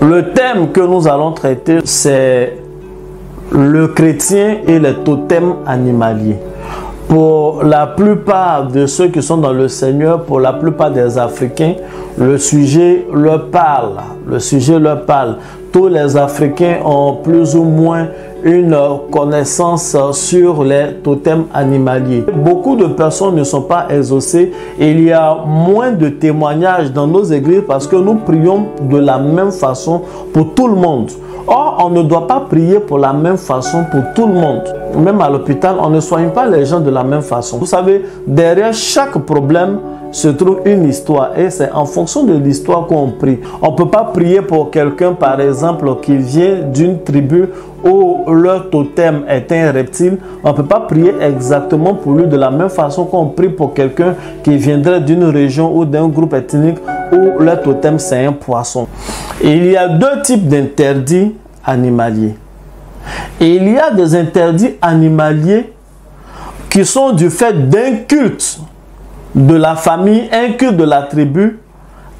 Le thème que nous allons traiter, c'est le chrétien et les totems animaliers. Pour la plupart de ceux qui sont dans le Seigneur, pour la plupart des Africains, le sujet leur parle. Le sujet leur parle. Tous les Africains ont plus ou moins une connaissance sur les totems animaliers. Beaucoup de personnes ne sont pas exaucées et il y a moins de témoignages dans nos églises parce que nous prions de la même façon pour tout le monde. Or, on ne doit pas prier pour la même façon pour tout le monde. Même à l'hôpital, on ne soigne pas les gens de la même façon. Vous savez, derrière chaque problème se trouve une histoire et c'est en fonction de l'histoire qu'on prie. On ne peut pas prier pour quelqu'un, par exemple, qui vient d'une tribu où leur totem est un reptile. On ne peut pas prier exactement pour lui de la même façon qu'on prie pour quelqu'un qui viendrait d'une région ou d'un groupe ethnique où leur totem c'est un poisson. Et il y a deux types d'interdits animaliers. Et il y a des interdits animaliers qui sont du fait d'un culte de la famille, un culte de la tribu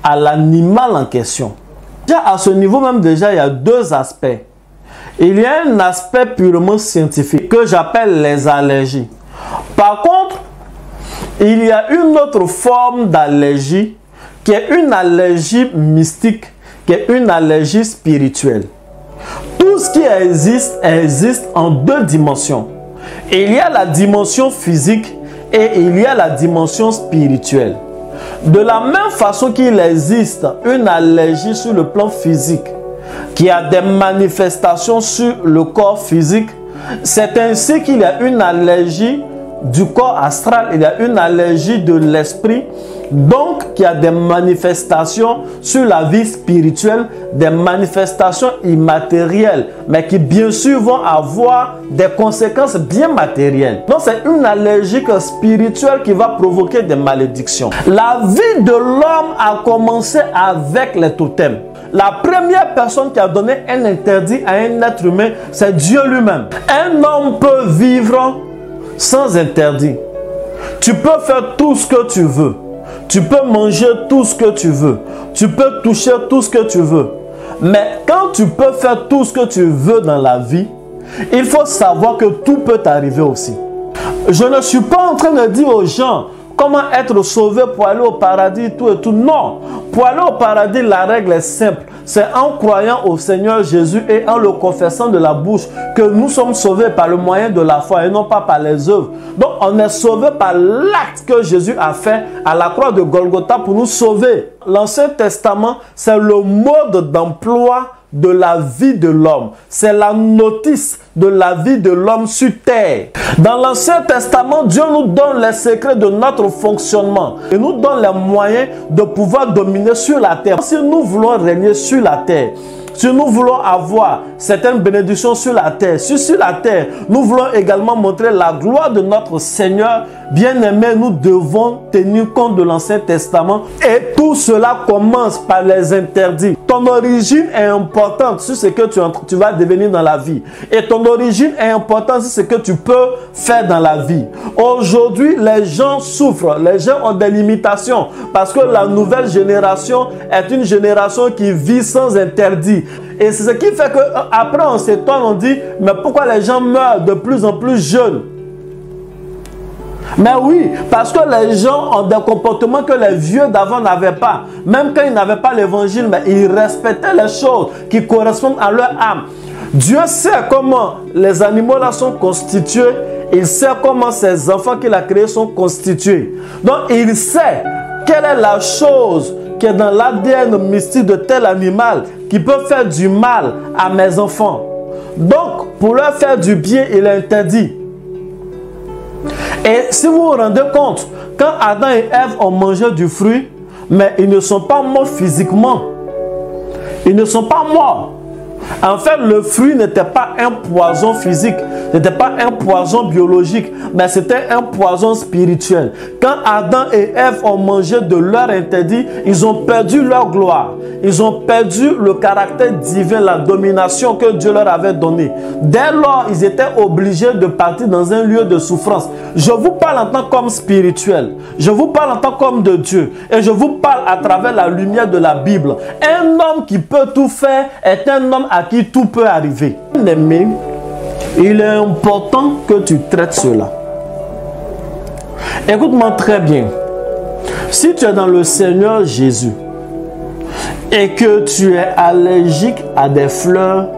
à l'animal en question. Déjà à ce niveau même déjà, il y a deux aspects. Il y a un aspect purement scientifique que j'appelle les allergies. Par contre, il y a une autre forme d'allergie qui est une allergie mystique, qui est une allergie spirituelle. Tout ce qui existe en deux dimensions. Il y a la dimension physique et il y a la dimension spirituelle. De la même façon qu'il existe une allergie sur le plan physique, qui a des manifestations sur le corps physique, c'est ainsi qu'il y a une allergie du corps astral, il y a une allergie de l'esprit, donc qui a des manifestations sur la vie spirituelle, des manifestations immatérielles, mais qui bien sûr vont avoir des conséquences bien matérielles. Donc c'est une allergie spirituelle qui va provoquer des malédictions. La vie de l'homme a commencé avec les totems. La première personne qui a donné un interdit à un être humain, c'est Dieu lui-même. Un homme peut vivre sans interdit. Tu peux faire tout ce que tu veux. Tu peux manger tout ce que tu veux. Tu peux toucher tout ce que tu veux. Mais quand tu peux faire tout ce que tu veux dans la vie, il faut savoir que tout peut t'arriver aussi. Je ne suis pas en train de dire aux gens comment être sauvé pour aller au paradis, tout et tout. Non. Pour aller au paradis, la règle est simple. C'est en croyant au Seigneur Jésus et en le confessant de la bouche que nous sommes sauvés par le moyen de la foi et non pas par les œuvres. Donc on est sauvé par l'acte que Jésus a fait à la croix de Golgotha pour nous sauver. L'Ancien Testament, c'est le mode d'emploi de la vie de l'homme. C'est la notice de la vie de l'homme sur terre. Dans l'Ancien Testament, Dieu nous donne les secrets de notre fonctionnement et nous donne les moyens de pouvoir dominer sur la terre. Si nous voulons régner sur la terre, si nous voulons avoir certaines bénédictions sur la terre, sur la terre, nous voulons également montrer la gloire de notre Seigneur, bien-aimé, nous devons tenir compte de l'Ancien Testament. Et tout cela commence par les interdits. Ton origine est importante sur ce que tu vas devenir dans la vie. Et ton origine est importante sur ce que tu peux faire dans la vie. Aujourd'hui, les gens souffrent, les gens ont des limitations parce que la nouvelle génération est une génération qui vit sans interdit. Et c'est ce qui fait qu'après on s'étonne, on dit, mais pourquoi les gens meurent de plus en plus jeunes? Mais oui, parce que les gens ont des comportements que les vieux d'avant n'avaient pas. Même quand ils n'avaient pas l'évangile, mais ils respectaient les choses qui correspondent à leur âme. Dieu sait comment les animaux là sont constitués. Il sait comment ces enfants qu'il a créés sont constitués. Donc il sait quelle est la chose qui est dans l'ADN mystique de tel animal qui peut faire du mal à mes enfants. Donc pour leur faire du bien, il est interdit. Et si vous vous rendez compte, quand Adam et Ève ont mangé du fruit, mais ils ne sont pas morts physiquement. Ils ne sont pas morts. En fait, le fruit n'était pas un poison physique, n'était pas un poison biologique, mais c'était un poison spirituel. Quand Adam et Ève ont mangé de leur interdit, ils ont perdu leur gloire. Ils ont perdu le caractère divin, la domination que Dieu leur avait donnée. Dès lors, ils étaient obligés de partir dans un lieu de souffrance. Je vous parle en tant qu'homme spirituel. Je vous parle en tant qu'homme de Dieu. Et je vous parle à travers la lumière de la Bible. Un homme qui peut tout faire est un homme à qui tout peut arriver. Bien-aimé, il est important que tu traites cela. Écoute-moi très bien. Si tu es dans le Seigneur Jésus et que tu es allergique à des fleurs,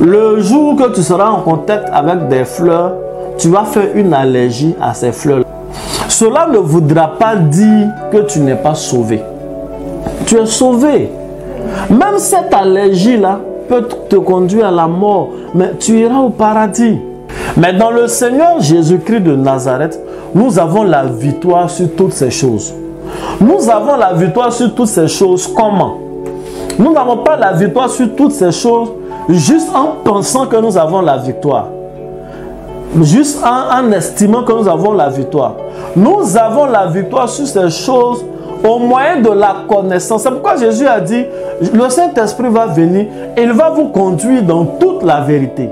le jour que tu seras en contact avec des fleurs, tu vas faire une allergie à ces fleurs. Cela ne voudra pas dire que tu n'es pas sauvé. Tu es sauvé. Même cette allergie-là peut te conduire à la mort, mais tu iras au paradis. Mais dans le Seigneur Jésus-Christ de Nazareth, nous avons la victoire sur toutes ces choses. Nous avons la victoire sur toutes ces choses. Comment? Nous n'avons pas la victoire sur toutes ces choses juste en pensant que nous avons la victoire. Juste en estimant que nous avons la victoire. Nous avons la victoire sur ces choses au moyen de la connaissance. C'est pourquoi Jésus a dit, le Saint-Esprit va venir et il va vous conduire dans toute la vérité.